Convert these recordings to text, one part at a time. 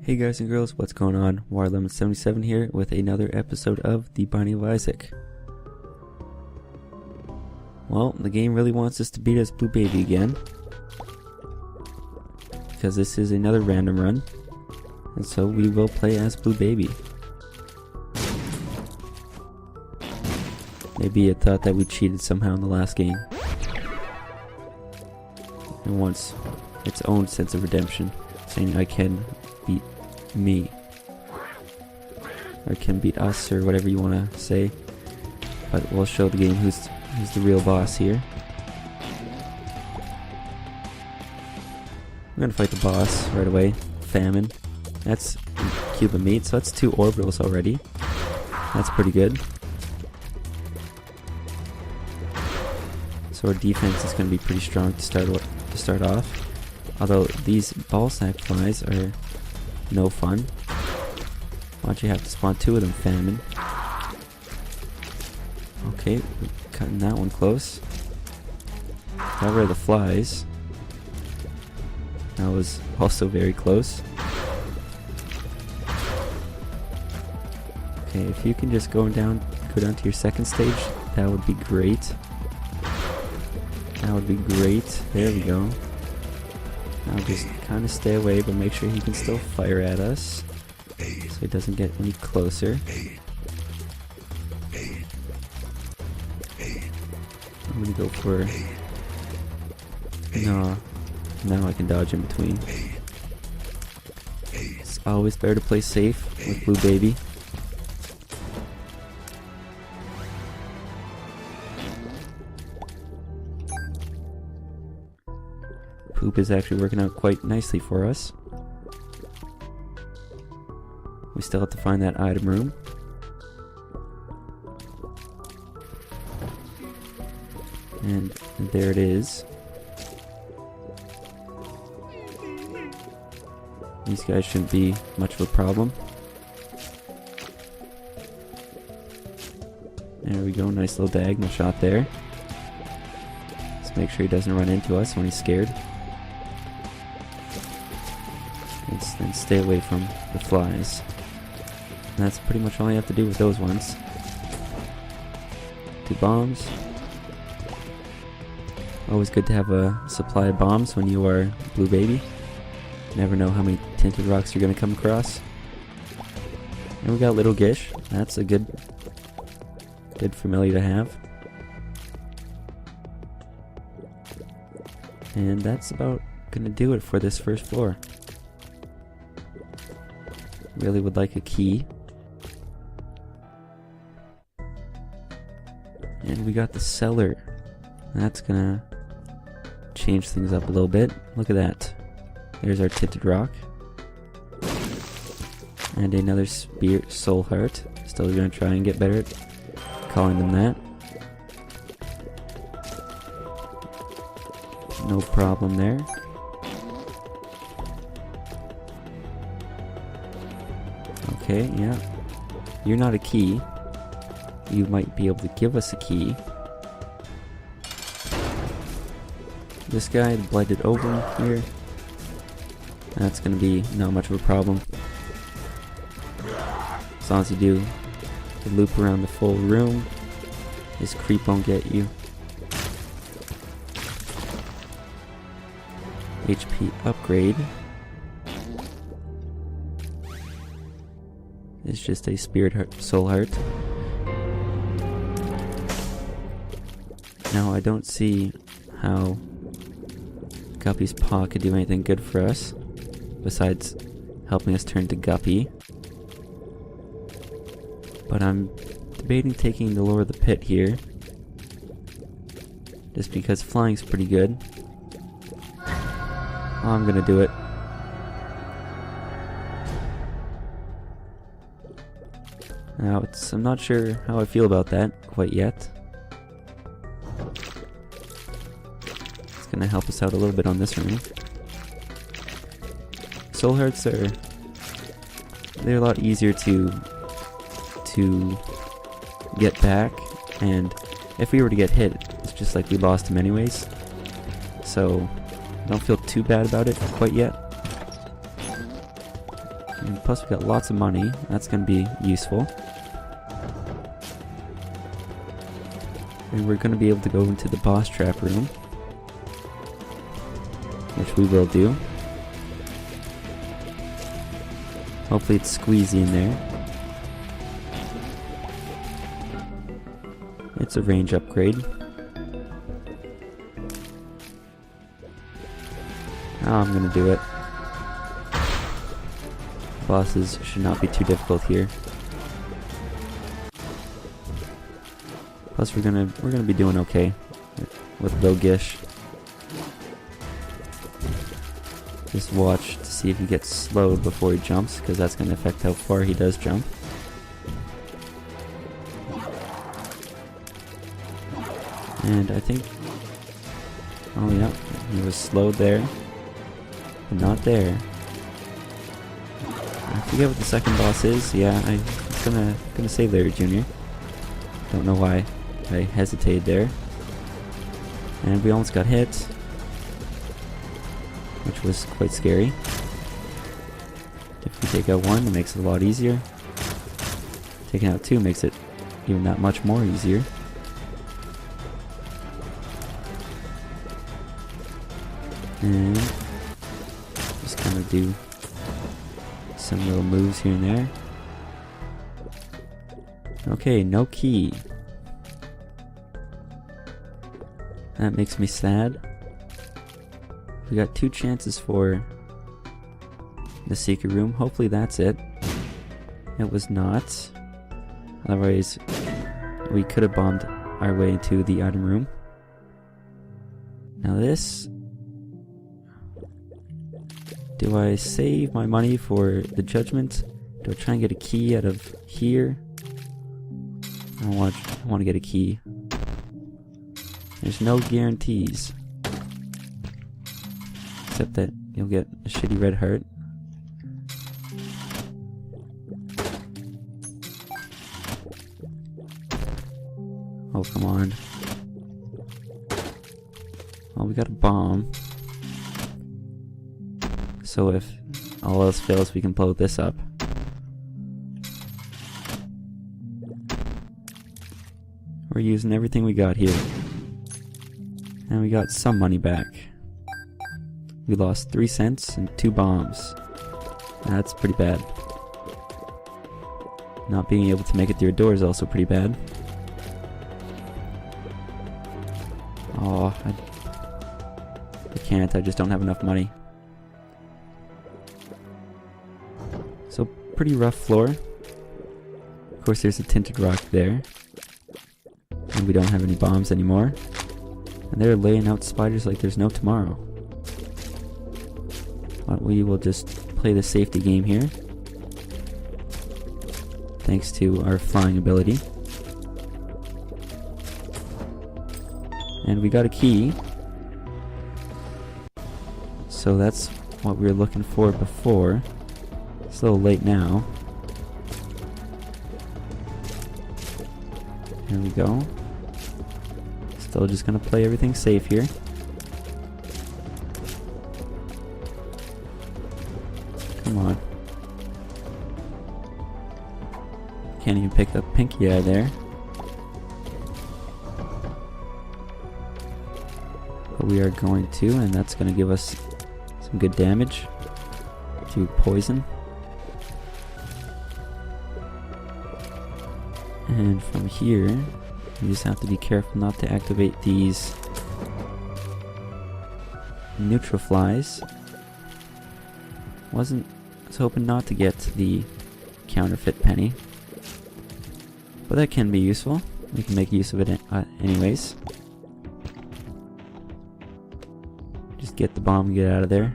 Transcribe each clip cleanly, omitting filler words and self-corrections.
Hey guys and girls, what's going on? Waterlemon77 here with another episode of The Binding of Isaac. Well, the game really wants us to beat us Blue Baby again, because this is another random run, and so we will play as Blue Baby. Maybe it thought that we cheated somehow in the last game. It wants its own sense of redemption, saying I can beat me, or can beat us, or whatever you want to say. But we'll show the game who's the real boss here. I'm gonna fight the boss right away. Famine. That's Cuban meat, so that's 2 orbitals already. That's pretty good. So our defense is gonna be pretty strong to start off. Although these ball sack flies are no fun. Why'd you have to spawn 2 of them, Famine? Okay, cutting that one close. Got rid of the flies. That was also very close. Okay, if you can just go down to your second stage, that would be great. That would be great. There we go. Now just kind of stay away, but make sure he can still fire at us, so he doesn't get any closer. I'm gonna go for... No, now I can dodge in between. It's always better to play safe with Blue Baby. Poop is actually working out quite nicely for us. We still have to find that item room. And there it is. These guys shouldn't be much of a problem. There we go, nice little diagonal shot there. Let's make sure he doesn't run into us when he's scared. And stay away from the flies. And that's pretty much all you have to do with those ones. 2 bombs. Always good to have a supply of bombs when you are Blue Baby. Never know how many tinted rocks you're going to come across. And we got Little Gish. That's a good familiar to have. And that's about going to do it for this first floor. Really would like a key. And we got the cellar. That's gonna change things up a little bit. Look at that. There's our tinted rock. And another soul heart. Still gonna try and get better at calling them that. No problem there. Okay, yeah. You're not a key. You might be able to give us a key. This guy, the blighted ovum here. That's gonna be not much of a problem. As long as you do the loop around the full room, this creep won't get you. HP upgrade. It's just a spirit heart, soul heart. Now I don't see how Guppy's paw could do anything good for us, besides helping us turn to Guppy. But I'm debating taking the Lure of the Pit here, just because flying's pretty good. Oh, I'm gonna do it. Now, I'm not sure how I feel about that quite yet. It's gonna help us out a little bit on this room. Soul hearts they're a lot easier to get back, and if we were to get hit, it's just like we lost him anyways. So I don't feel too bad about it quite yet. And plus we got lots of money. That's going to be useful. And we're going to be able to go into the boss trap room, which we will do. Hopefully it's squeezy in there. It's a range upgrade. Oh, I'm gonna do it. Bosses should not be too difficult here. Plus we're gonna be doing okay with Logish. Just watch to see if he gets slowed before he jumps, because that's gonna affect how far he does jump. And I think, oh yeah, he was slowed there, but not there. I forget what the second boss is. Yeah, I'm gonna save there, Junior. Don't know why I hesitated there. And we almost got hit, which was quite scary. If we take out one, it makes it a lot easier. Taking out two makes it even that much more easier. And just kind of do some little moves here and there. Okay, no key. That makes me sad. We got 2 chances for the secret room. Hopefully that's it. It was not. Otherwise, we could have bombed our way into the item room. Now this... Do I save my money for the judgment? Do I try and get a key out of here? I want to get a key. There's no guarantees. Except that you'll get a shitty red heart. Oh, come on. Well, we got a bomb. So if all else fails, we can blow this up. We're using everything we got here. And we got some money back. We lost 3 cents and 2 bombs. That's pretty bad. Not being able to make it through a door is also pretty bad. Oh, I can't. I just don't have enough money. So, pretty rough floor. Of course, there's a tinted rock there. And we don't have any bombs anymore. And they're laying out spiders like there's no tomorrow. But we will just play the safety game here. Thanks to our flying ability. And we got a key. So that's what we were looking for before. It's a little late now. Here we go. Still just gonna play everything safe here. Come on. Can't even pick up Pinky out of there. But we are going to, and that's gonna give us some good damage to poison. And from here, you just have to be careful not to activate these neutral flies. Was hoping not to get the counterfeit penny, but that can be useful. We can make use of it anyways. Just get the bomb and get out of there.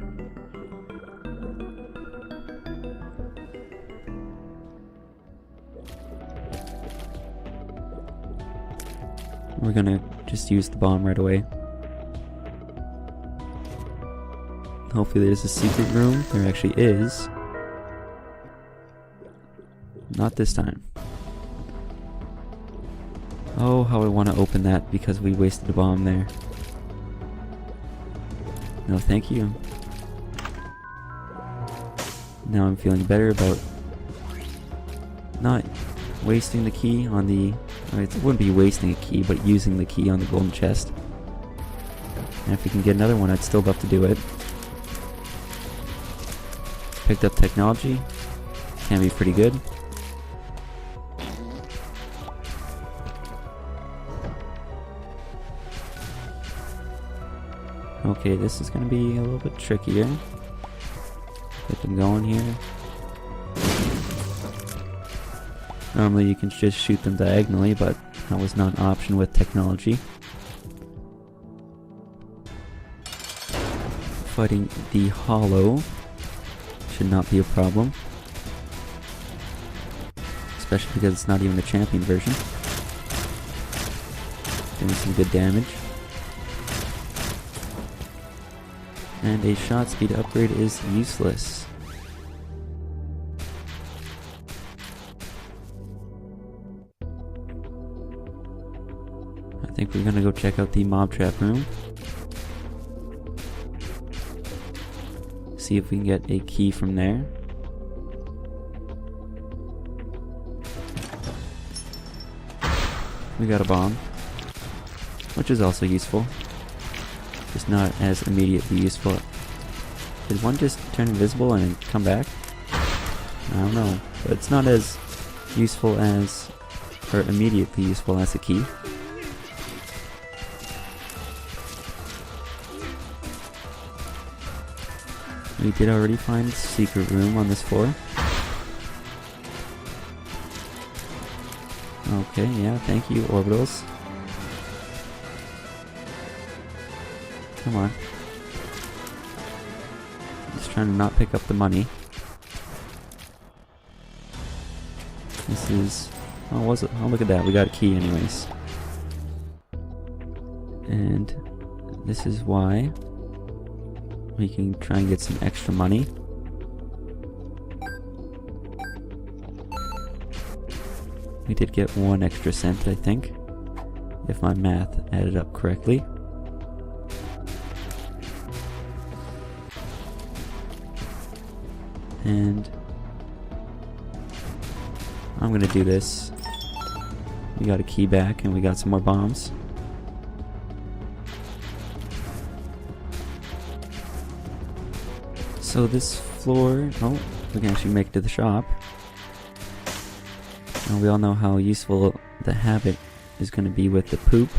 We're gonna just use the bomb right away. Hopefully there's a secret room. There actually is. Not this time. Oh, how I want to open that because we wasted a bomb there. No, thank you. Now I'm feeling better about not wasting the key on the... It wouldn't be wasting a key, but using the key on the golden chest. And if we can get another one, I'd still love to do it. Picked up technology. Can be pretty good. Okay, this is going to be a little bit trickier. Get them going here. Normally you can just shoot them diagonally, but that was not an option with technology. Fighting the hollow should not be a problem. Especially because it's not even the champion version. Doing some good damage. And a shot speed upgrade is useless. I think we're gonna go check out the mob trap room. See if we can get a key from there. We got a bomb, which is also useful. Just not as immediately useful. Did one just turn invisible and come back? I don't know, but it's not as useful as, or immediately useful as a key. We did already find a secret room on this floor. Okay, yeah, thank you, orbitals. Come on. Just trying to not pick up the money. This is... Oh, was it? Oh, look at that. We got a key anyways. And this is why we can try and get some extra money. We did get 1 extra cent, I think, if my math added up correctly. And I'm gonna do this. We got a key back and we got some more bombs. So this floor, oh, we can actually make it to the shop. And we all know how useful the habit is going to be with the poop.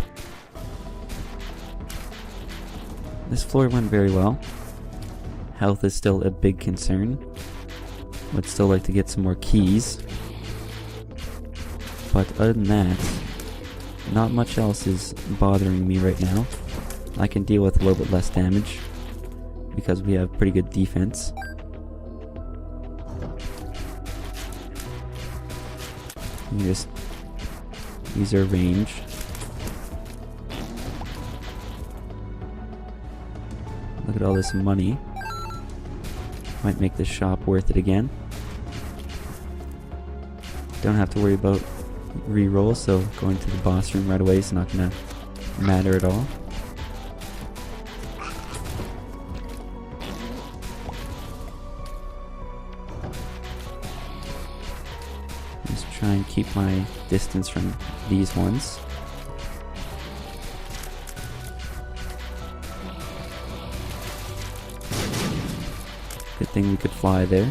This floor went very well. Health is still a big concern. Would still like to get some more keys. But other than that, not much else is bothering me right now. I can deal with a little bit less damage because we have pretty good defense. We just use our range. Look at all this money. Might make this shop worth it again. Don't have to worry about re-rolls, so going to the boss room right away is not gonna matter at all. Just try and keep my distance from these ones. Good thing we could fly there.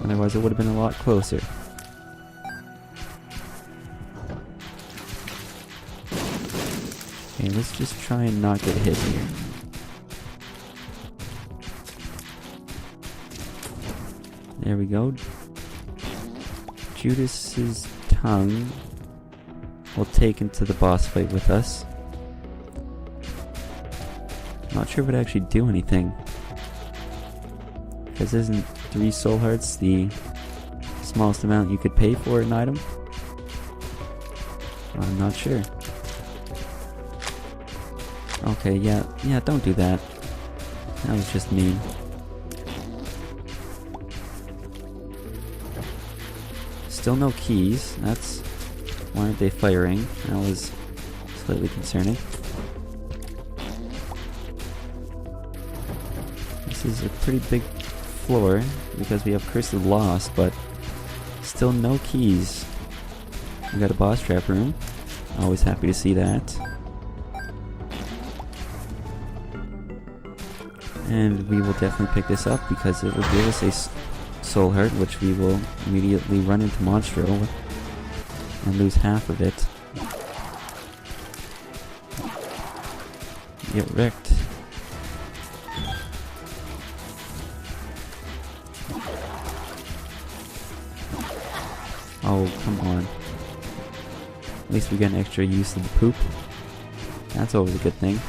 Otherwise it would have been a lot closer. Okay, let's just try and not get hit here. There we go. Judas's tongue will take into the boss fight with us. Not sure if it actually do anything. Because isn't 3 soul hearts the smallest amount you could pay for an item? I'm not sure. Okay, yeah, don't do that. That was just mean. Still no keys. That's... why aren't they firing? That was slightly concerning. This is a pretty big floor because we have Curse of the Lost, but still no keys. We got a boss trap room. Always happy to see that. And we will definitely pick this up because it will give us a soul heart, which we will immediately run into Monstro and lose half of it. Get wrecked. Oh, come on. At least we get an extra use of the poop. That's always a good thing.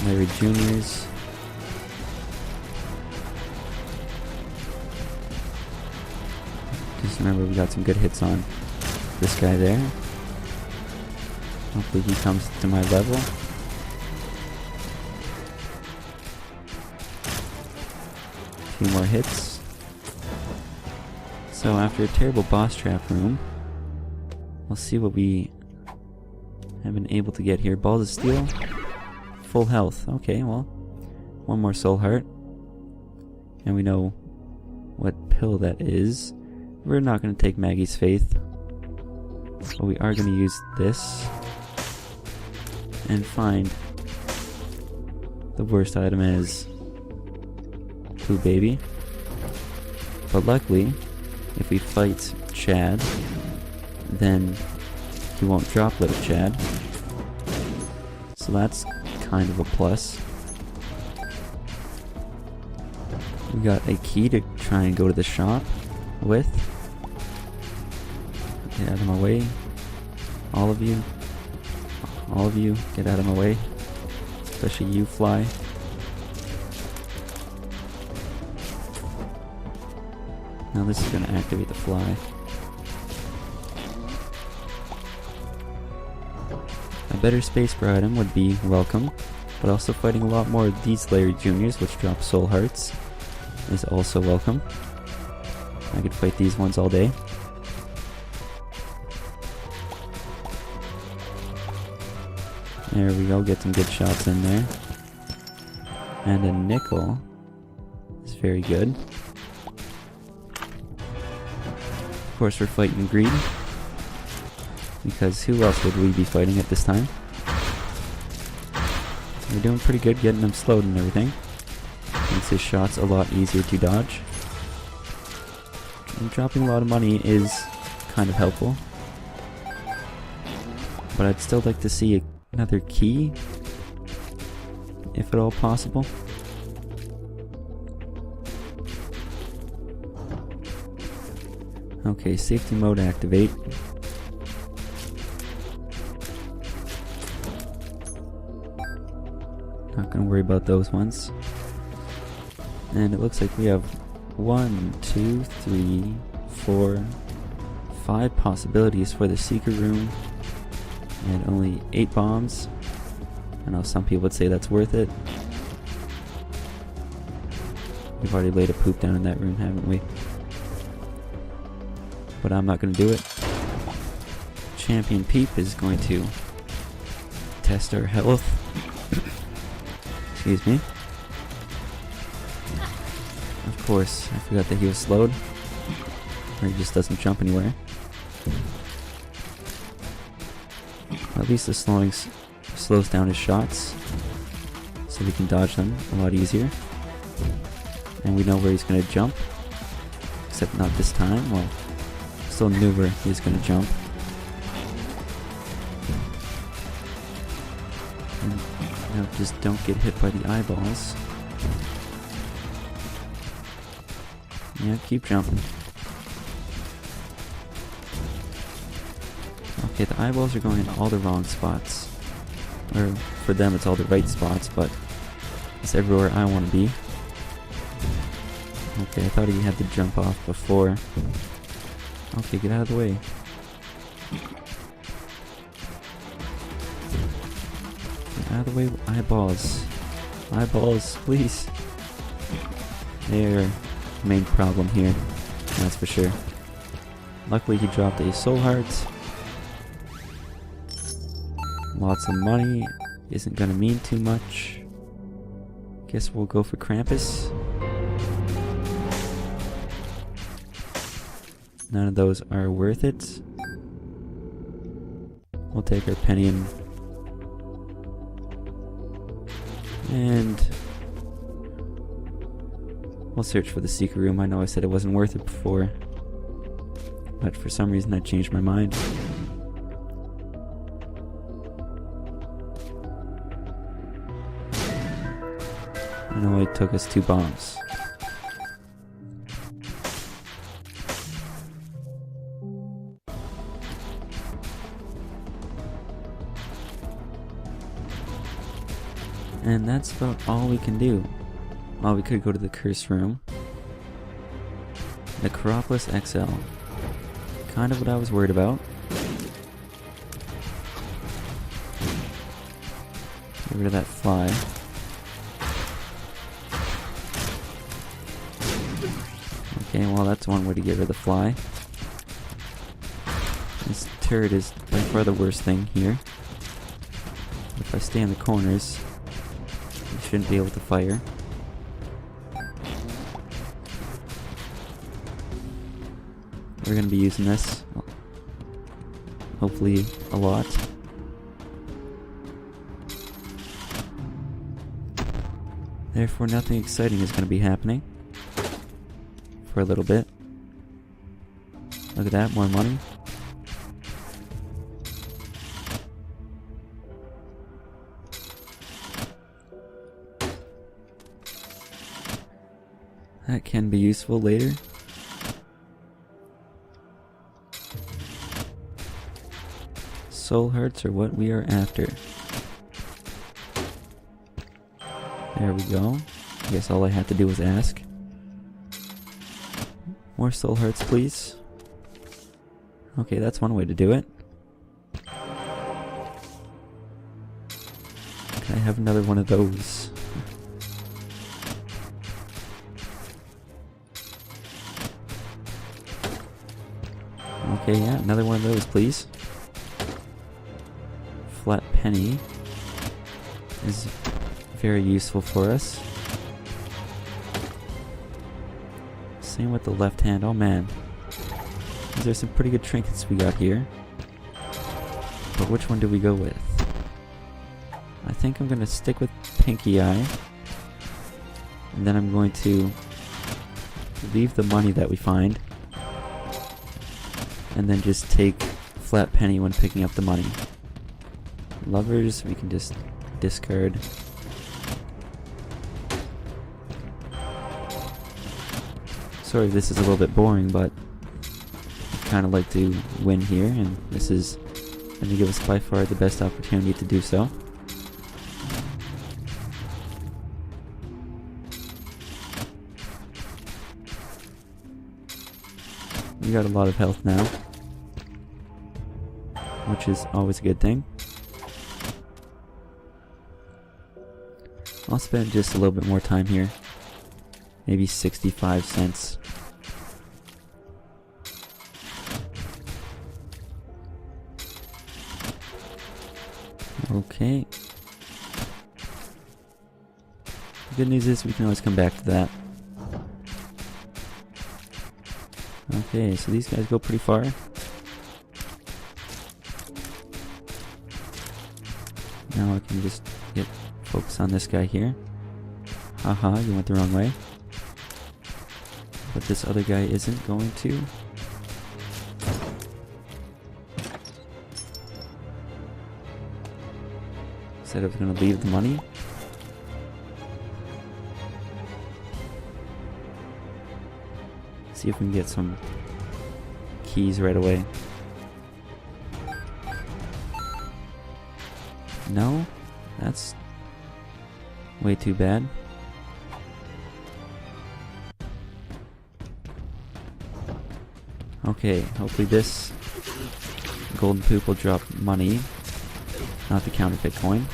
Larry Juniors. Just remember we got some good hits on this guy there. Hopefully he comes to my level. A few more hits. So after a terrible boss trap room, we'll see what we have been able to get here. Balls of Steel. Full health. Okay, well, one more soul heart. And we know what pill that is. We're not going to take Maggie's Faith. But we are going to use this. And find the worst item is Blue Baby. But luckily, if we fight Chad, then he won't drop Little Chad. So that's kind of a plus. We got a key to try and go to the shop with. Get out of my way. All of you, get out of my way. Especially you, Fly. Now this is going to activate the Fly. A better space per item would be welcome, but also fighting a lot more of these Larry Juniors, which drop soul hearts, is also welcome. I could fight these ones all day. There we go, get some good shots in there. And a nickel is very good. Of course we're fighting Greed, because who else would we be fighting at this time? We're doing pretty good getting him slowed and everything. Makes his shots a lot easier to dodge. And dropping a lot of money is kind of helpful. But I'd still like to see another key, if at all possible. Okay, safety mode activate. Not gonna worry about those ones. And it looks like we have 1, 2, 3, 4, 5 possibilities for the secret room. And only 8 bombs. I know some people would say that's worth it. We've already laid a poop down in that room, haven't we? But I'm not going to do it. Champion Peep is going to test our health. Excuse me. Of course, I forgot that he was slowed. Or he just doesn't jump anywhere. At least the slowing slows down his shots, so we can dodge them a lot easier. And we know where he's going to jump, except not this time. Well, still knew where he's going to jump. And now just don't get hit by the eyeballs. Yeah, keep jumping. Okay, the eyeballs are going in all the wrong spots. Or, for them it's all the right spots, but it's everywhere I want to be. Okay, I thought he had to jump off before. Okay, get out of the way. Get out of the way, eyeballs. Eyeballs, please. They're the main problem here, that's for sure. Luckily he dropped a soul heart. Lots of money isn't gonna mean too much. Guess we'll go for Krampus. None of those are worth it. We'll take our penny and we'll search for the secret room. I know I said it wasn't worth it before, but for some reason I changed my mind. I know it took us 2 bombs. And that's about all we can do. Oh, we could go to the curse room. The Necropolis XL. Kind of what I was worried about. Get rid of that fly. Okay, well that's one way to get rid of the fly. This turret is by far the worst thing here. If I stay in the corners, you shouldn't be able to fire. We're going to be using this, hopefully a lot. Therefore nothing exciting is going to be happening for a little bit. Look at that, more money. That can be useful later. Soul hearts are what we are after. There we go. I guess all I had to do was ask. More soul hearts, please. Okay, that's one way to do it. Can I have another one of those? Okay, yeah, another one of those, please. Flat penny is very useful for us. Same with the left hand. Oh man, these are some pretty good trinkets we got here. But which one do we go with? I think I'm going to stick with Pinky Eye. And then I'm going to leave the money that we find. And then just take flat penny when picking up the money. Lovers, we can just discard. Sorry if this is a little bit boring, but I kind of like to win here, and this is going to give us by far the best opportunity to do so. We got a lot of health now, which is always a good thing. I'll spend just a little bit more time here. Maybe 65 cents. Okay. The good news is we can always come back to that. Okay, so these guys go pretty far. Now I can just get focus on this guy here. Haha, you went the wrong way. But this other guy isn't going to. Said I was going to leave the money. See if we can get some keys right away. No? That's way too bad. Okay, hopefully this golden poop will drop money, not the counterfeit coin.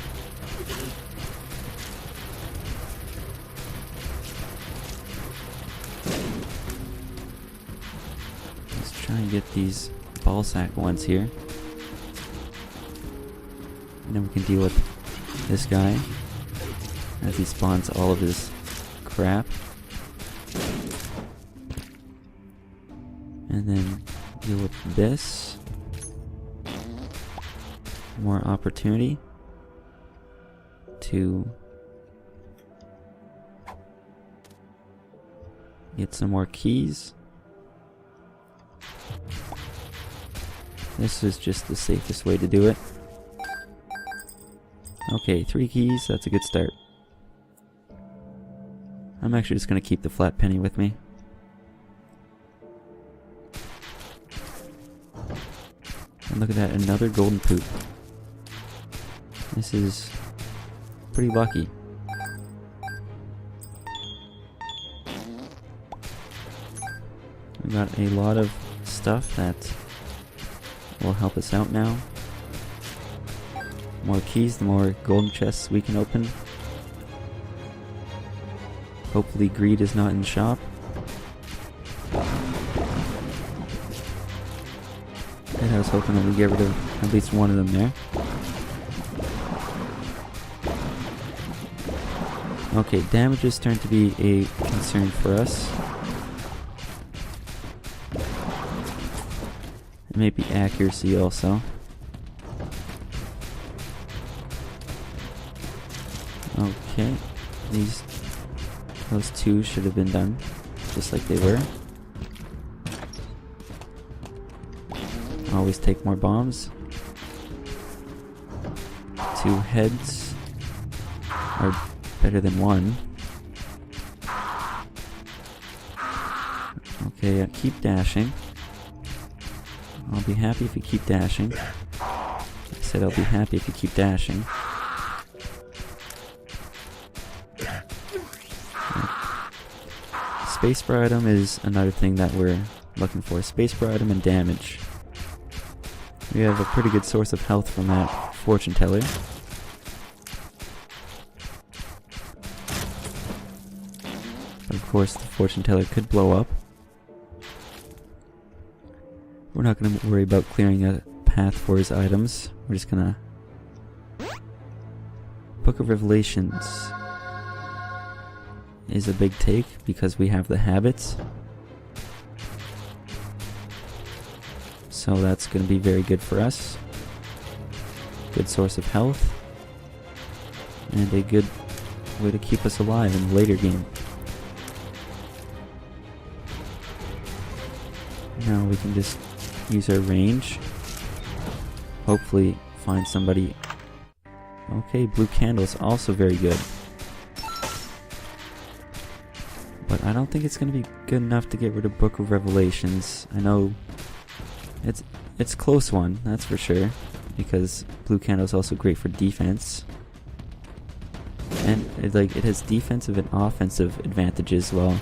Let's try and get these ball sack ones here. And then we can deal with this guy. as he spawns all of his crap. And then deal with this. More opportunity to get some more keys. This is just the safest way to do it. Okay, 3 keys, that's a good start. I'm actually just gonna keep the flat penny with me. And look at that, another golden poop. This is pretty lucky. We got a lot of stuff that will help us out now. More keys, the more golden chests we can open. Hopefully greed is not in the shop. And I was hoping that we get rid of at least one of them there. Okay, damages turn to be a concern for us. It may be accuracy also. Okay, those 2 should have been done just like they were. Always take more bombs. 2 heads are better than 1. Okay, keep dashing. I'll be happy if you keep dashing. I said I'll be happy if you keep dashing. Spacebar item is another thing that we're looking for. Spacebar item and damage. We have a pretty good source of health from that fortune teller. But of course the fortune teller could blow up. We're not going to worry about clearing a path for his items. We're just going to... Book of Revelations is a big take because we have the habits. So that's going to be very good for us. Good source of health. And a good way to keep us alive in the later game. Now we can just use our range. Hopefully find somebody. Okay, blue candle's also very good. But I don't think it's going to be good enough to get rid of Book of Revelations. I know it's a close one, that's for sure. Because blue candle's also great for defense. And it has defensive and offensive advantages. Well,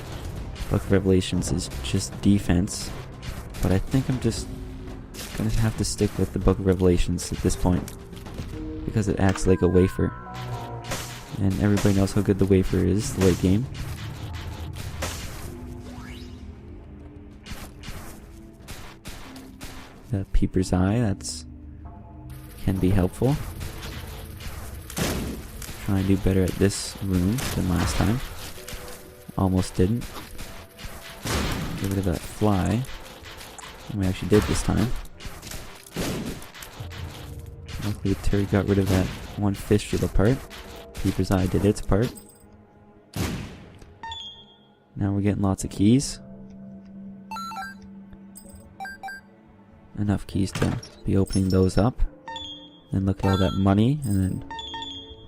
Book of Revelations is just defense. But I think I'm just gonna have to stick with the Book of Revelations at this point. Because it acts like a wafer. And everybody knows how good the wafer is late game. The Peeper's Eye, can be helpful. Try and do better at this room than last time. Almost didn't. Get rid of that fly. We actually did this time. Luckily the turret got rid of that one fistula part. Peeper's Eye did its part. Now we're getting lots of keys. Enough keys to be opening those up. Then look at all that money, and then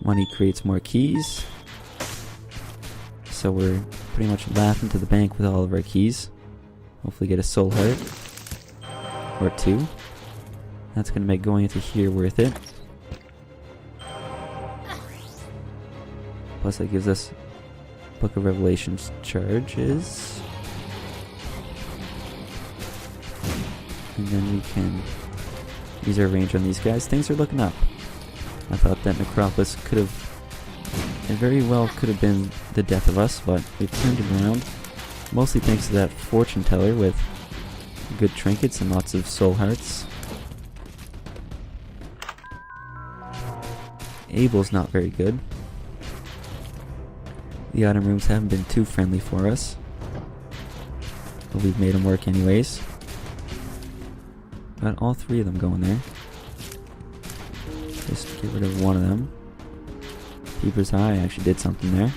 money creates more keys. So we're pretty much laughing to the bank with all of our keys. Hopefully get a soul heart. Or 2. That's going to make going into here worth it. Plus that gives us Book of Revelations charges. And then we can use our range on these guys. Things are looking up. I thought that Necropolis could have... It very well could have been the death of us, but we've turned it around. Mostly thanks to that fortune teller with good trinkets and lots of soul hearts. Abel's not very good. The item rooms haven't been too friendly for us, but we've made them work anyways. Got all 3 of them going there. Just get rid of one of them. Peeper's Eye actually did something there.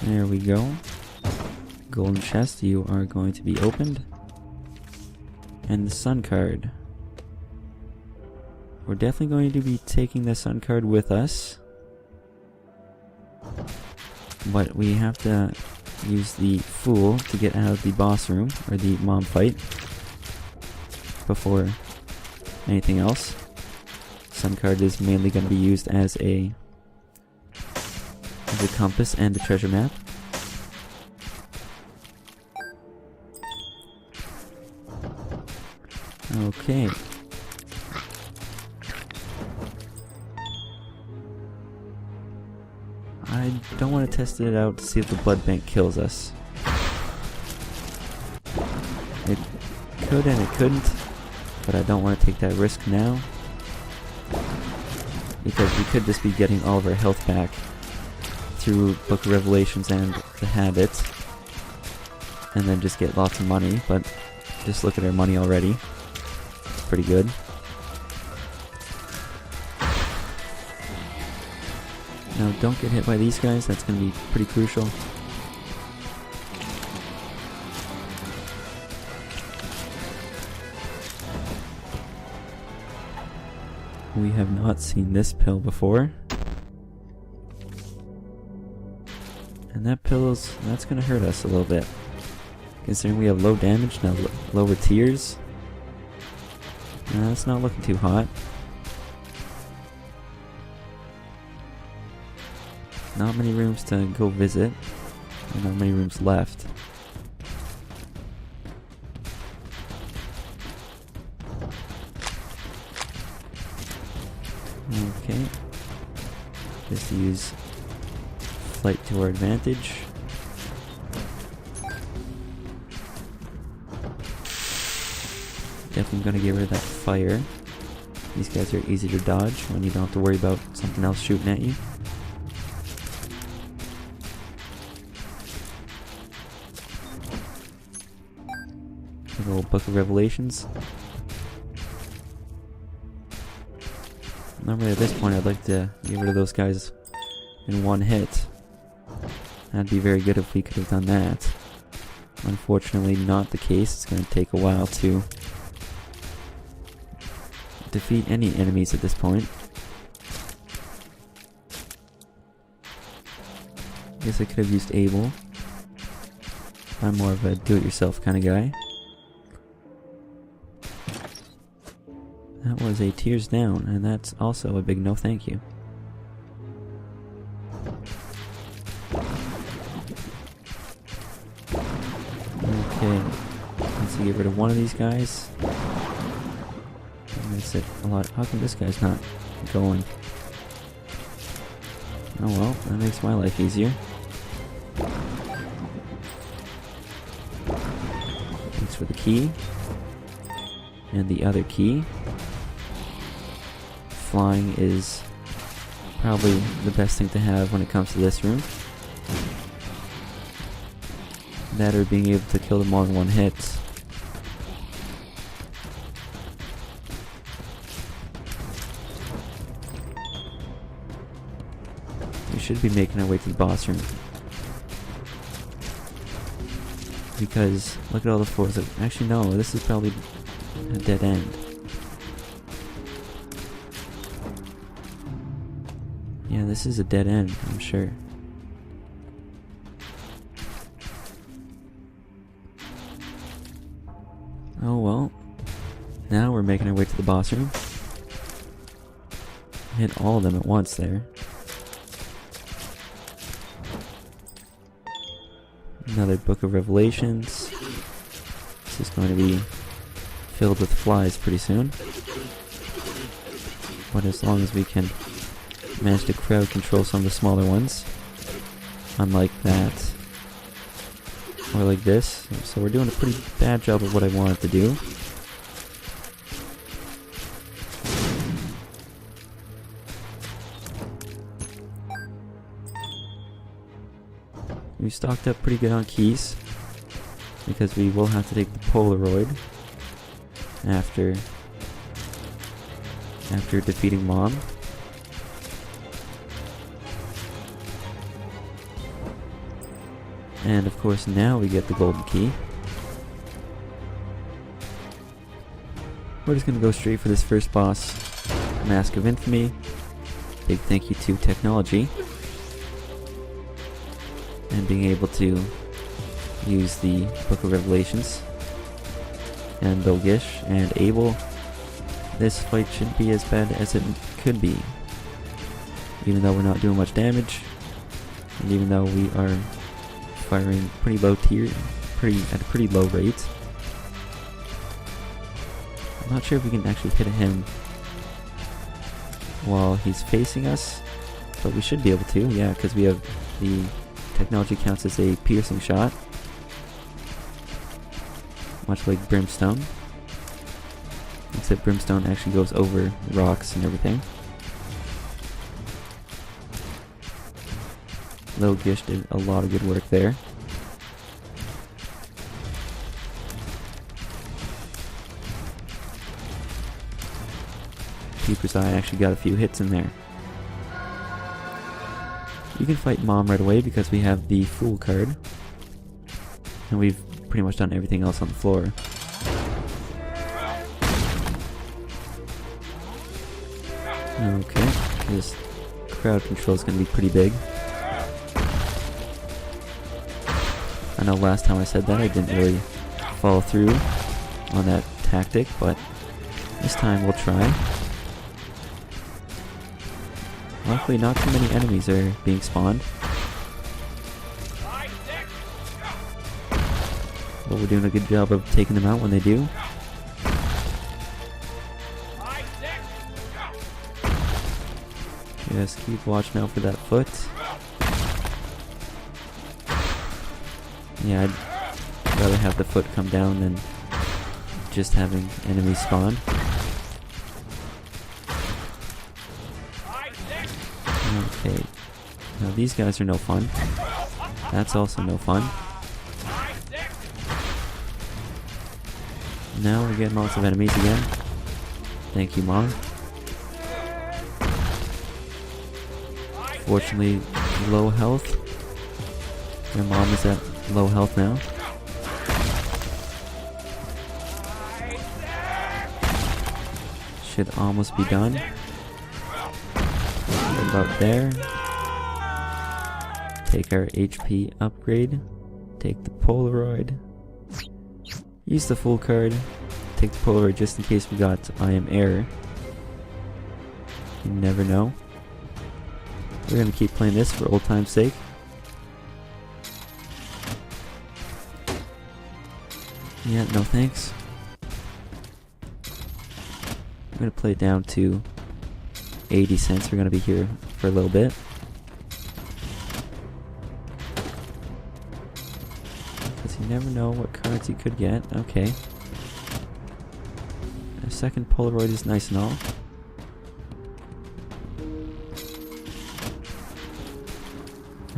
There we go. Golden chest, you are going to be opened. And the sun card. We're definitely going to be taking the sun card with us. But we have to use the Fool to get out of the boss room, or the mob fight, before anything else. Sun card is mainly going to be used as a compass and a treasure map. Okay. I don't want to test it out to see if the blood bank kills us. It could and it couldn't, but I don't want to take that risk now, because we could just be getting all of our health back through Book of Revelations and the habit, and then just get lots of money. But just look at our money already. It's pretty good. Now don't get hit by these guys, that's going to be pretty crucial. We have not seen this pill before. And that that's going to hurt us a little bit. Considering we have low damage, now lower tiers. That's not looking too hot. Not many rooms to go visit. And not many rooms left. Okay. Just use flight to our advantage. Definitely gonna get rid of that fire. These guys are easy to dodge when you don't have to worry about something else shooting at you. A little Book of Revelations. Normally at this point I'd like to get rid of those guys in one hit. That'd be very good if we could have done that. Unfortunately not the case. It's going to take a while to defeat any enemies at this point. Guess I could have used Abel. I'm more of a do-it-yourself kind of guy. That was a tears down, and that's also a big no thank you. Okay, let's get rid of one of these guys. That's it. A lot. How come this guy's not going? Oh well, that makes my life easier. Thanks for the key. And the other key. Flying is probably the best thing to have when it comes to this room. That or being able to kill them all in one hit. We should be making our way to the boss room. Because look at all the floors. Actually no, this is probably a dead end. Yeah, this is a dead end, I'm sure. Oh well. Now we're making our way to the boss room. Hit all of them at once there. Another Book of Revelations. This is going to be filled with flies pretty soon. But as long as we can manage to crowd control some of the smaller ones. Unlike that. Or like this. So we're doing a pretty bad job of what I wanted to do. We've stocked up pretty good on keys, because we will have to take the Polaroid after defeating Mom. And of course now we get the golden key. We're just gonna go straight for this first boss, Mask of Infamy. Big thank you to technology and being able to use the Book of Revelations and Bilgish and Abel. This fight shouldn't be as bad as it could be, even though we're not doing much damage, and even though we are firing pretty low tier, at a pretty low rate. I'm not sure if we can actually hit him while he's facing us, but we should be able to, yeah, because we have the technology counts as a piercing shot, much like Brimstone, except Brimstone actually goes over rocks and everything. Lil Gish did a lot of good work there. Keeper's Eye actually got a few hits in there. You can fight Mom right away because we have the Fool card. And we've pretty much done everything else on the floor. Okay, this crowd control is going to be pretty big. I know last time I said that I didn't really follow through on that tactic, but this time we'll try. Luckily not too many enemies are being spawned. But we're doing a good job of taking them out when they do. Just keep watching out for that foot. Yeah, I'd rather have the foot come down than just having enemies spawn. Okay, now these guys are no fun. That's also no fun. Now we're getting lots of enemies again. Thank you, Mom. Fortunately, low health. Your Mom is at low health now. Should almost be done. About there. Take our HP upgrade. Take the Polaroid. Use the Fool card. Take the Polaroid just in case we got I Am Error. You never know. We're gonna keep playing this for old time's sake. Yeah, no thanks. I'm gonna play it down to 80 cents. We're gonna be here for a little bit. Because you never know what cards you could get. Okay. A second Polaroid is nice and all.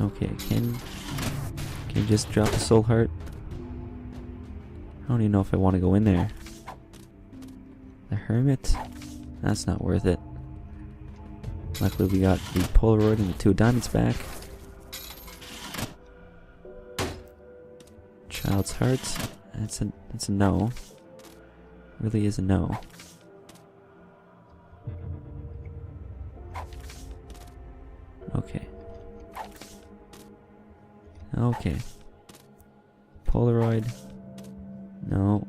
Okay, can you just drop a soul heart? I don't even know if I want to go in there. The Hermit? That's not worth it. Luckily we got the Polaroid and the 2 diamonds back. Child's Heart. That's a no. Really is a no. Okay. Okay. Polaroid. No.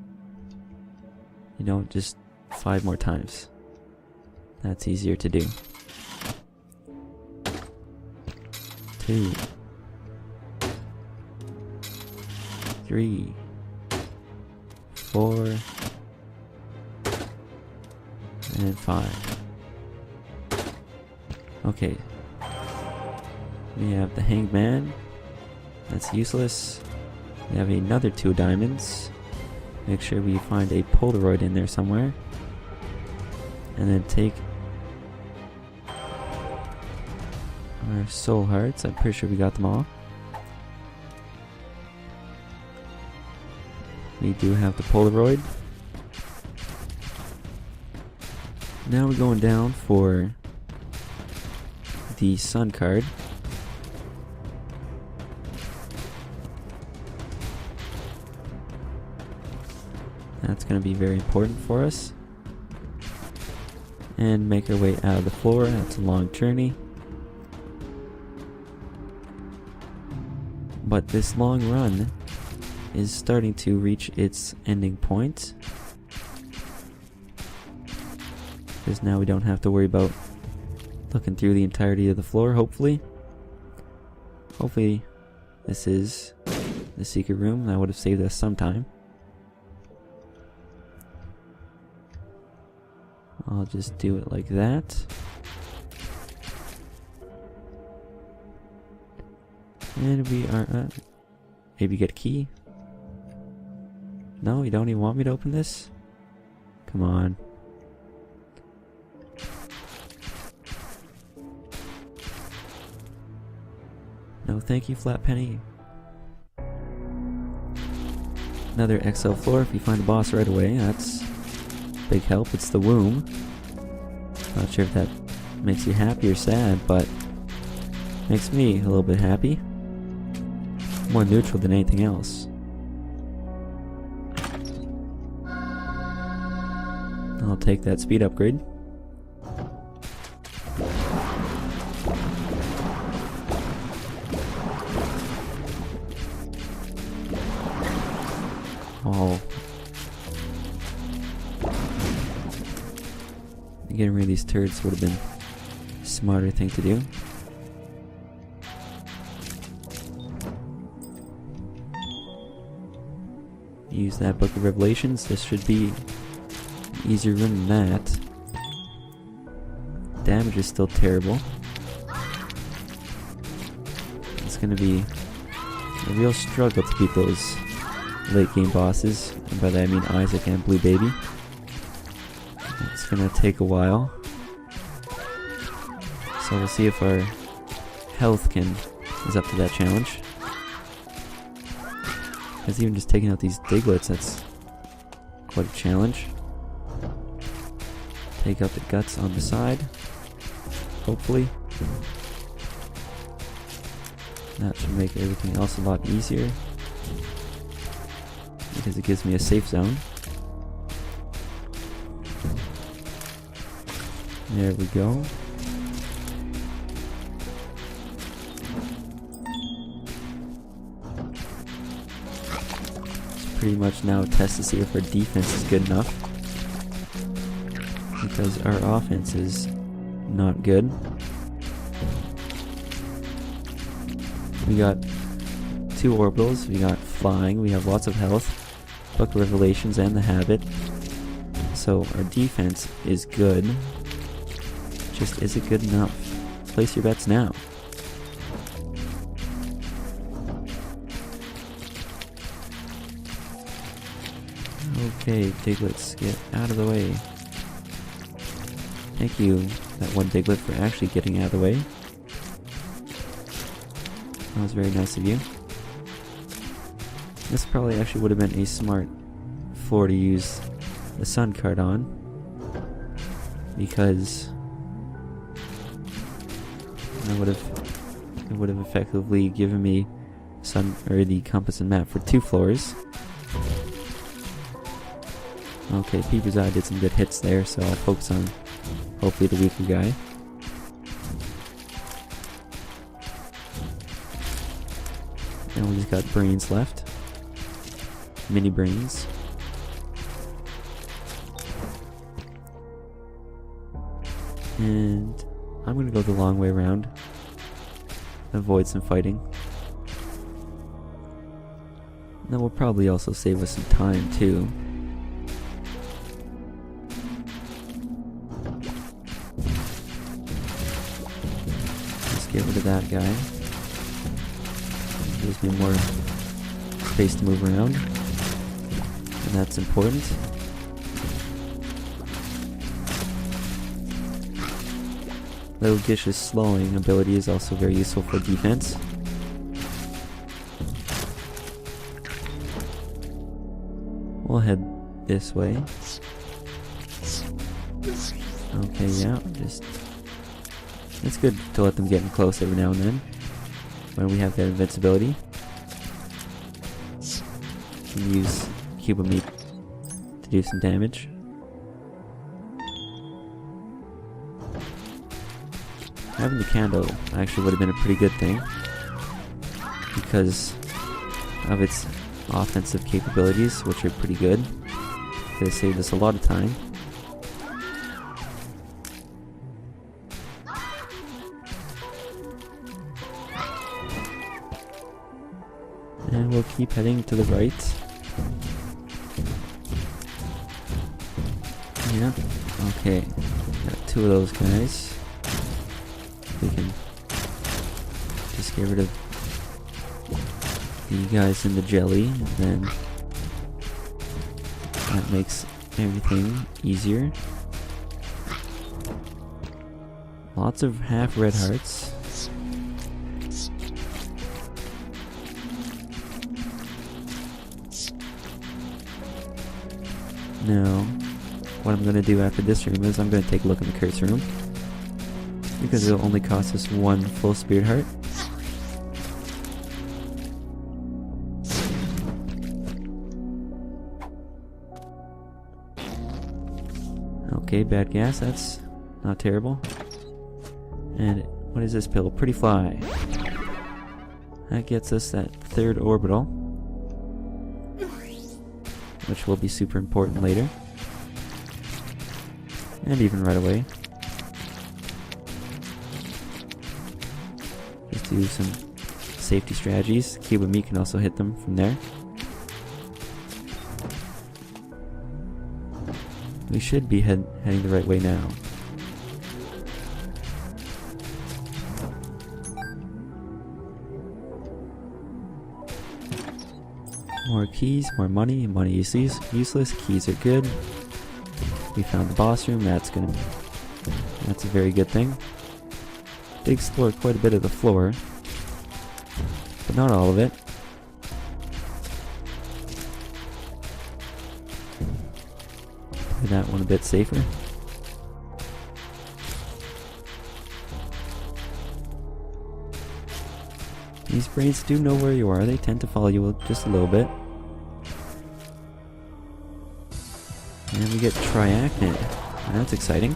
You don't, just 5 more times. That's easier to do. 2, 3, 4, and 5. Okay. We have the Hanged Man. That's useless. We have another 2 diamonds. Make sure we find a Polaroid in there somewhere. And then take our soul hearts. I'm pretty sure we got them all. We do have the Polaroid. Now we're going down for the Sun card. That's going to be very important for us. And make our way out of the floor. That's a long journey. But this long run is starting to reach its ending point. Because now we don't have to worry about looking through the entirety of the floor, hopefully. Hopefully this is the secret room. That would have saved us some time. I'll just do it like that. And we are... maybe get a key? No, you don't even want me to open this? Come on. No thank you, Flat Penny. Another XL floor. If you find the boss right away, that's big help. It's the womb. Not sure if that makes you happy or sad, but makes me a little bit happy. More neutral than anything else. I'll take that speed upgrade. Oh. Getting rid of these turrets would have been a smarter thing to do. Use that Book of Revelations. This should be an easier run than that. Damage is still terrible. It's gonna be a real struggle to beat those late game bosses. And by that I mean Isaac and Blue Baby. It's gonna take a while. So we'll see if our health is up to that challenge. Because even just taking out these Diglets, that's quite a challenge. Take out the guts on the side. Hopefully. That should make everything else a lot easier. Because it gives me a safe zone. There we go. Pretty much now test to see if our defense is good enough, because our offense is not good. We got 2 orbitals, we got flying, we have lots of health, Book of Revelations and the habit, so our defense is good. Just is it good enough? Place your bets now. Okay, Diglets, get out of the way. Thank you, that one Diglet, for actually getting out of the way. That was very nice of you. This probably actually would have been a smart floor to use the Sun card on, because it would have effectively given me the compass and map for 2 floors. Okay, Peeper's Eye did some good hits there, so I'll focus on hopefully the weaker guy. And we just got brains left. Mini brains. And I'm gonna go the long way around. Avoid some fighting. That will probably also save us some time too. Get rid of that guy. Gives me more space to move around, and that's important. Little Gish's slowing ability is also very useful for defense. we'll head this way. Okay, yeah, just... It's good to let them get in close every now and then, when we have that invincibility. And use Cuba meat to do some damage. Having the candle actually would have been a pretty good thing, because of its offensive capabilities, which are pretty good. They saved us a lot of time. And we'll keep heading to the right. Yeah, okay. Got 2 of those guys. We can just get rid of the guys in the jelly, and then that makes everything easier. Lots of half red hearts. Now, what I'm going to do after this room is I'm going to take a look in the curse room, because it'll only cost us 1 full spirit heart. Okay, bad gas, that's not terrible. And what is this pill? Pretty fly. That gets us that 3rd orbital, which will be super important later. And even right away. Just do some safety strategies. Cuba meat can also hit them from there. We should be heading the right way now. More keys, more money. Money is useless. Keys are good. We found the boss room. That's a very good thing. They explored quite a bit of the floor, but not all of it. Play that one a bit safer. These brains do know where you are. They tend to follow you just a little bit. And we get triachnid. That's exciting.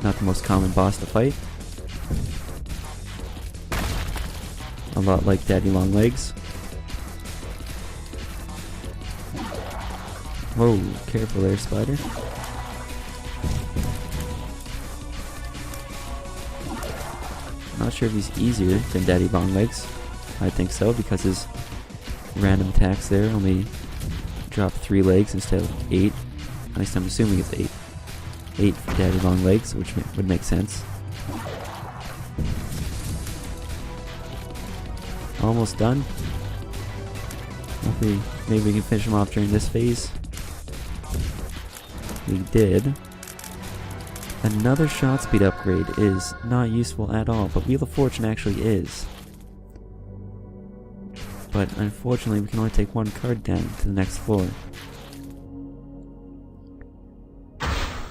Not the most common boss to fight. A lot like Daddy Longlegs. Whoa, careful there, spider. Not sure if he's easier than Daddy Longlegs. I think so, because his random attacks there only drop 3 legs instead of 8. At least I'm assuming it's 8. 8 for Daddy Longlegs, which would make sense. Almost done. Hopefully, maybe we can finish him off during this phase. We did. Another shot speed upgrade is not useful at all, but Wheel of Fortune actually is. But unfortunately, we can only take 1 card down to the next floor.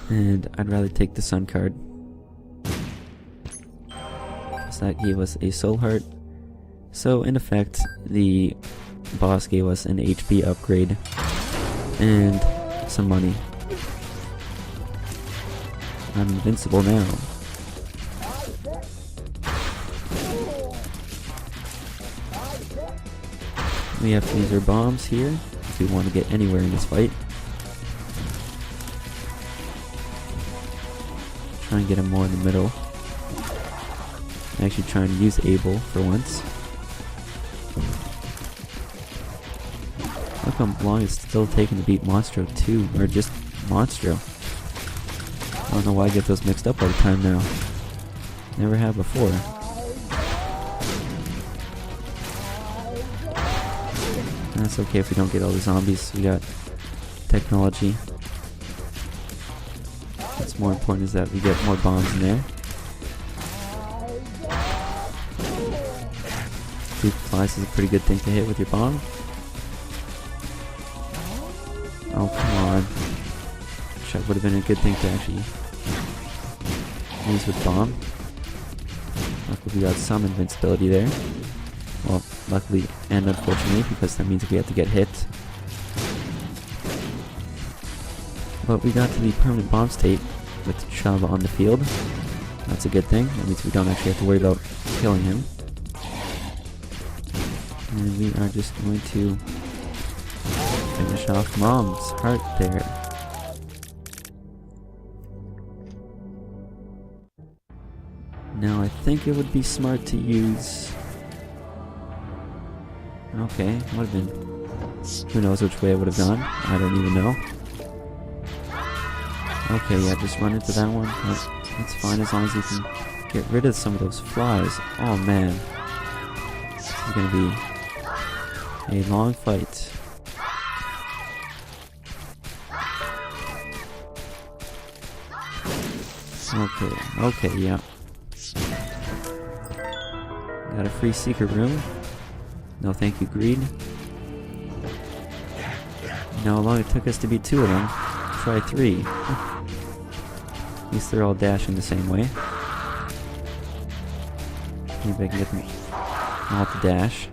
And I'd rather take the Sun card, because that gave us a soul heart. So in effect, the boss gave us an HP upgrade and some money. I'm invincible now. We have laser bombs here if we want to get anywhere in this fight. Try and get him more in the middle. I'm actually trying to use Abel for once. Look how long it's still taking to beat Monstro 2, or just Monstro. I don't know why I get those mixed up all the time now. Never have before. That's okay if we don't get all the zombies. We got technology. What's more important is that we get more bombs in there. Two flies is a pretty good thing to hit with your bomb. Shot would have been a good thing to actually use with bomb. Luckily we got some invincibility there. Well, luckily and unfortunately, because that means we have to get hit. But we got to the permanent bomb state with Chava on the field. That's a good thing. That means we don't actually have to worry about killing him. And we are just going to finish off Mom's heart there. Now I think it would be smart to use... Okay, would have been... Who knows which way it would have gone? I don't even know. Okay, yeah, just run into that one. That's fine as long as you can get rid of some of those flies. Oh man. This is gonna be a long fight. Okay, yeah. Got a free secret room. No thank you, greed. You know how long it took us to beat 2 of them. Try 3. At least they're all dashing the same way. Maybe I can get them all to dash.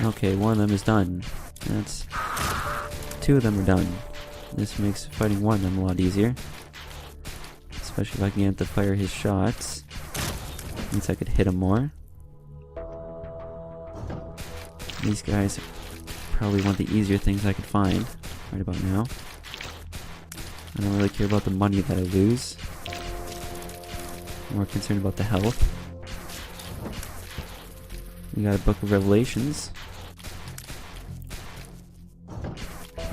Okay, one of them is done. That's... 2 of them are done. This makes fighting one of them a lot easier. Especially if I can get to fire his shots. Means I could hit him more. These guys are probably one of the easier things I could find right about now. I don't really care about the money that I lose. I'm more concerned about the health. We got a Book of Revelations.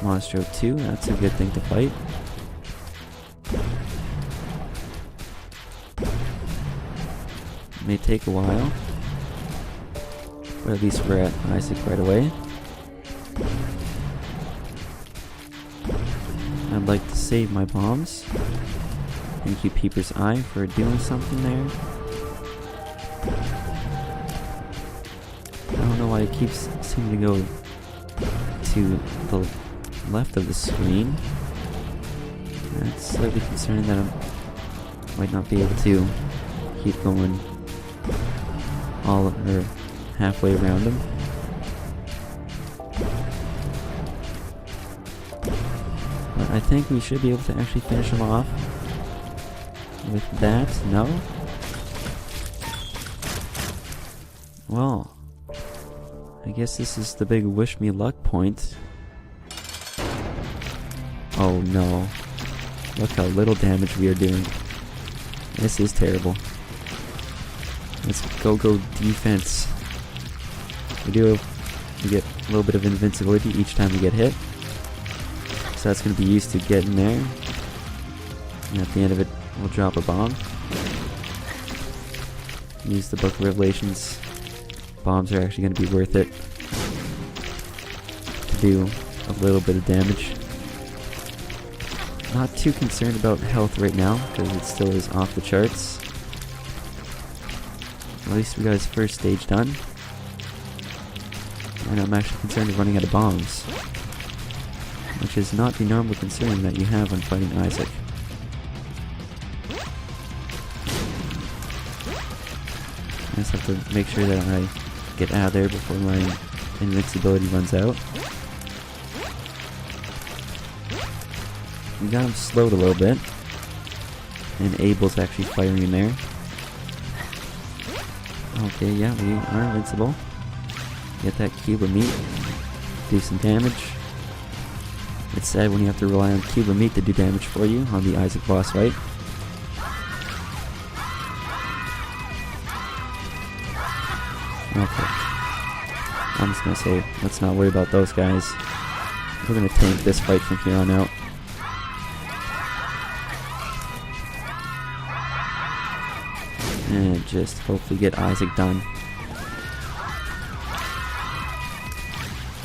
Monstro 2, that's a good thing to fight. May take a while. But at least we're at Isaac right away. I'd like to save my bombs. Thank you, Peeper's Eye, for doing something there. I don't know why it keeps seeming to go to the left of the screen. That's slightly concerning that I might not be able to keep going all or halfway around him. But I think we should be able to actually finish him off with that. No? Well, I guess this is the big wish me luck point. Oh no. Look how little damage we are doing. This is terrible. Let's go defense. We get a little bit of invincibility each time we get hit. So that's going to be used to get in there. And at the end of it, we'll drop a bomb. Use the Book of Revelations. Bombs are actually going to be worth it to do a little bit of damage. Not too concerned about health right now, because it still is off the charts. At least we got his first stage done. And I'm actually concerned of running out of bombs. Which is not the normal concern that you have when fighting Isaac. I just have to make sure that I get out of there before my invincibility runs out. We got him slowed a little bit. And Abel's actually firing in there. Okay, yeah, we are invincible. Get that cube of meat. Do some damage. It's sad when you have to rely on cube of meat to do damage for you on the Isaac boss fight. Okay. I'm just gonna say, let's not worry about those guys. We're gonna tank this fight from here on out. And just hopefully get Isaac done.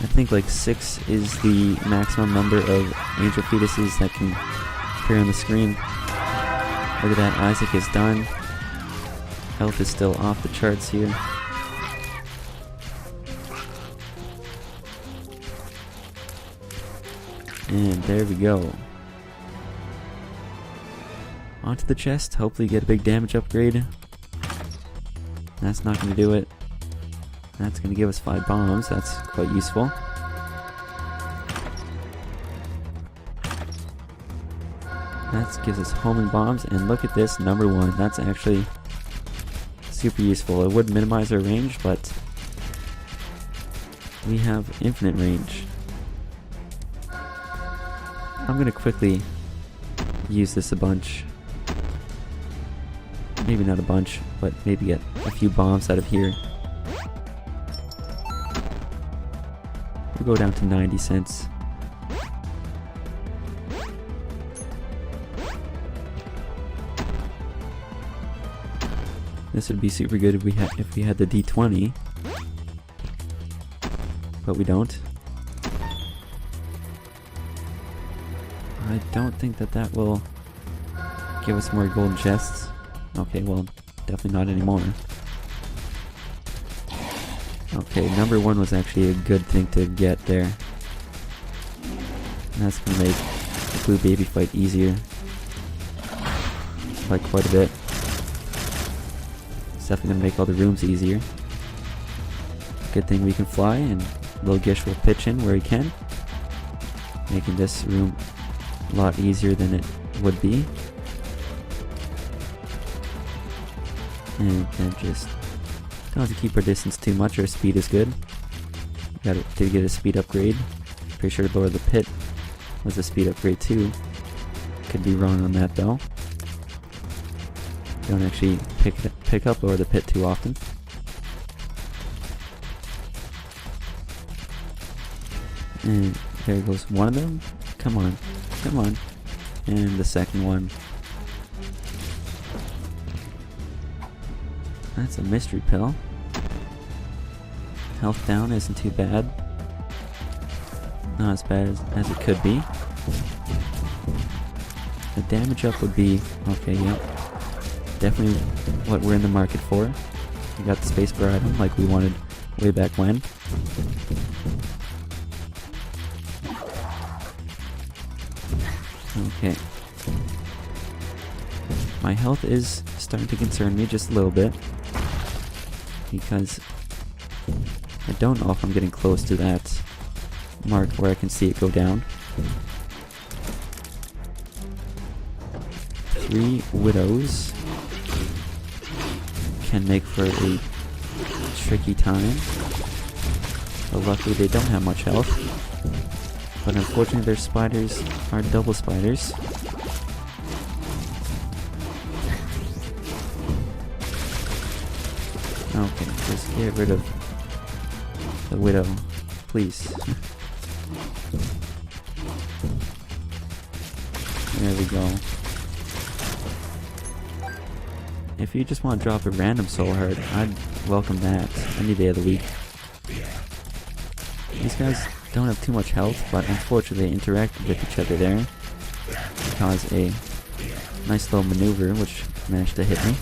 I think like 6 is the maximum number of angel fetuses that can appear on the screen. Look at that, Isaac is done. Health is still off the charts here. And there we go. Onto the chest, hopefully get a big damage upgrade. That's not going to do it. That's going to give us 5 bombs, that's quite useful. That gives us homing bombs, and look at this, number 1. That's actually super useful. It would minimize our range, but we have infinite range. I'm going to quickly use this a bunch. Maybe not a bunch, but maybe get a few bombs out of here. We'll go down to 90 cents. This would be super good if we had the D20, but we don't. I don't think that will give us more golden chests. Okay, well, definitely not anymore. Okay, number 1 was actually a good thing to get there. And that's gonna make the blue baby fight easier by quite a bit. It's definitely gonna make all the rooms easier. Good thing we can fly, and Lil Gish will pitch in where he can, making this room a lot easier than it would be. And then just don't have to keep our distance too much. Our speed is good. Did get a speed upgrade. Pretty sure Lower the Pit was a speed upgrade too. Could be wrong on that though. Don't actually pick up Lower the Pit too often. And there goes one of them. Come on, come on. And the second one. That's a mystery pill. Health down isn't too bad. Not as bad as it could be. The damage up would be okay, yep. Definitely what we're in the market for. We got the spacebar item like we wanted way back when. Okay. My health is starting to concern me just a little bit, because I don't know if I'm getting close to that mark where I can see it go down. 3 widows can make for a tricky time, but luckily they don't have much health. But unfortunately their spiders are double spiders. Okay, just get rid of the widow, please. There we go. If you just want to drop a random soul heart, I'd welcome that any day of the week. These guys don't have too much health, but unfortunately they interact with each other there. Cause a nice little maneuver, which managed to hit me.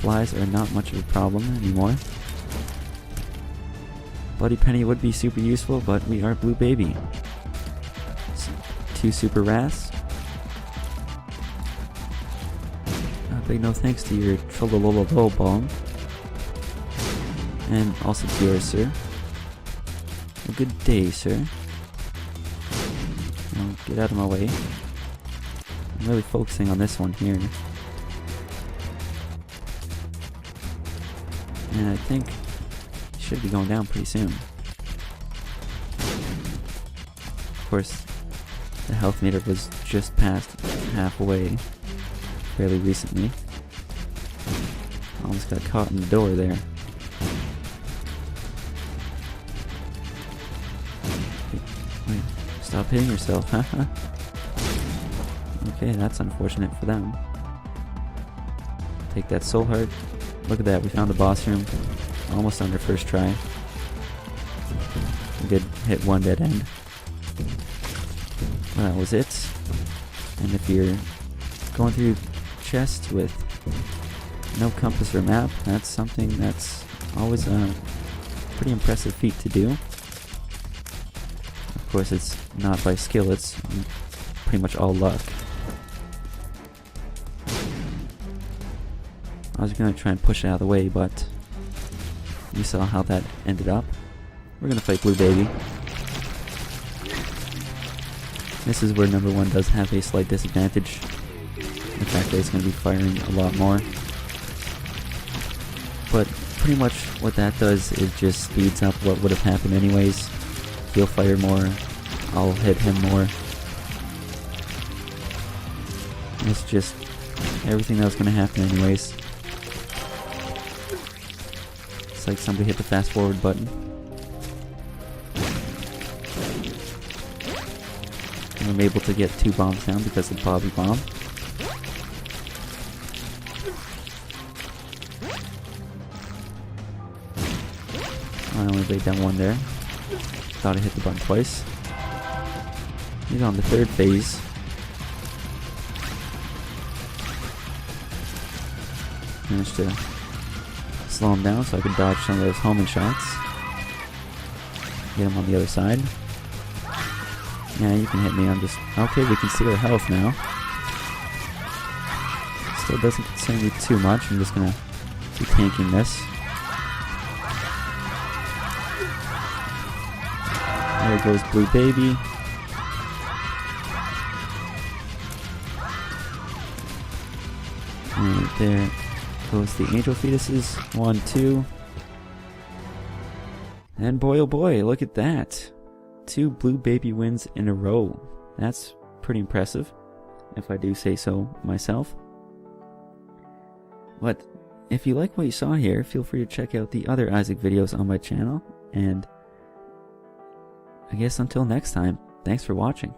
Flies are not much of a problem anymore. Bloody Penny would be super useful, but we are Blue Baby. 2 super wraths. Big no thanks to your Trollololo bomb. And also to yours, sir. A good day, sir. Now, get out of my way. I'm really focusing on this one here. And I think it should be going down pretty soon. Of course, the health meter was just past halfway fairly recently. Almost got caught in the door there. Wait, stop hitting yourself, haha. Okay, that's unfortunate for them. Take that soul heart. Look at that, we found the boss room almost on our first try. We did hit one dead end. Well, that was it. And if you're going through chests with no compass or map, that's something that's always a pretty impressive feat to do. Of course, it's not by skill, it's pretty much all luck. I was gonna try and push it out of the way, but you saw how that ended up. We're gonna fight Blue Baby. This is where number 1 does have a slight disadvantage. The fact that it's gonna be firing a lot more. But pretty much what that does is just speeds up what would have happened anyways. He'll fire more, I'll hit him more. It's just everything that was gonna happen anyways. It's like somebody hit the fast forward button. And I'm able to get 2 bombs down because of the Bobby Bomb. I only laid down 1 there. Thought I hit the button twice. He's on the 3rd phase. Managed to slow him down so I could dodge some of those homing shots. Get him on the other side. Yeah, you can hit me. I'm just... Okay, we can see our health now. Still doesn't concern me too much. I'm just gonna be tanking this. There goes Blue Baby. And there goes the Angel Fetuses. 1, 2. And boy oh boy, look at that. 2 Blue Baby wins in a row. That's pretty impressive, if I do say so myself. But if you like what you saw here, feel free to check out the other Isaac videos on my channel. And I guess until next time, thanks for watching.